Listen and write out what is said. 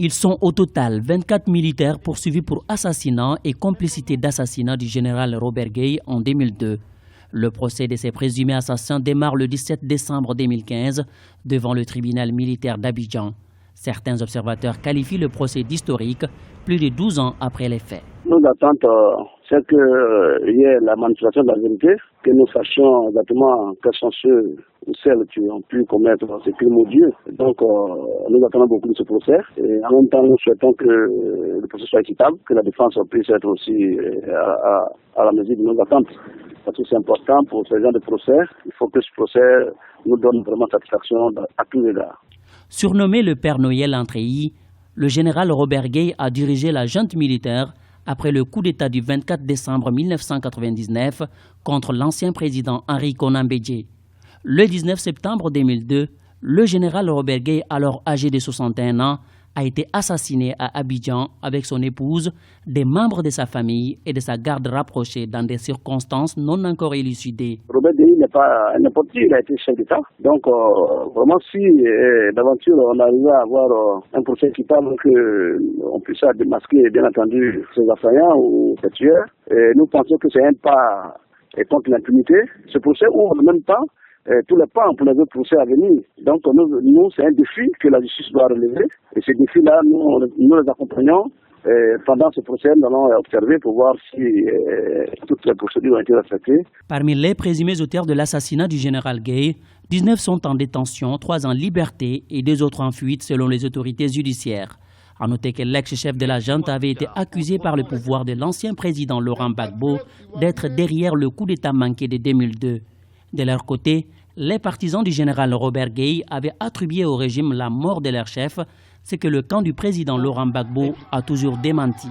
Ils sont au total 24 militaires poursuivis pour assassinat et complicité d'assassinat du général Robert Gueye en 2002. Le procès de ces présumés assassins démarre le 17 décembre 2015 devant le tribunal militaire d'Abidjan. Certains observateurs qualifient le procès d'historique plus de 12 ans après les faits. Nos attentes, c'est qu'il y ait la manifestation de la vérité, que nous sachions exactement quels sont ceux ou celles qui ont pu commettre ces crimes odieux. Donc, nous attendons beaucoup de ce procès. Et en même temps, nous souhaitons que le procès soit équitable, que la défense puisse être aussi à la mesure de nos attentes. Parce que c'est important pour ce genre de procès. Il faut que ce procès nous donne vraiment satisfaction à tous les égards. Surnommé le Père Noël en treillis, le général Robert Gueye a dirigé la junte militaire après le coup d'État du 24 décembre 1999 contre l'ancien président Henri Konan Bédié. Le 19 septembre 2002, le général Robert Gueye, alors âgé de 61 ans, a été assassiné à Abidjan avec son épouse, des membres de sa famille et de sa garde rapprochée dans des circonstances non encore élucidées. Robert Gueye n'est pas n'importe qui, il a été chef d'État. Donc vraiment si d'aventure on arrivait à avoir un procès équitable, qu'on puisse démasquer bien entendu ces assaillants ou ces tueurs, et nous pensons que c'est un pas contre l'impunité. Ce procès ouvre en même temps tous les pas pour les autres procès à venir. Donc nous c'est un défi que la justice doit relever. Et ce défi-là, nous les accompagnons. Pendant ce procès, nous allons observer pour voir si toutes les procédures ont été respectées. Parmi les présumés auteurs de l'assassinat du général Gueye, 19 sont en détention, 3 en liberté et 2 autres en fuite selon les autorités judiciaires. À noter que l'ex-chef de la junte avait été accusé par le pouvoir de l'ancien président Laurent Gbagbo d'être derrière le coup d'État manqué de 2002. De leur côté, les partisans du général Robert Gueye avaient attribué au régime la mort de leur chef, ce que le camp du président Laurent Gbagbo a toujours démenti.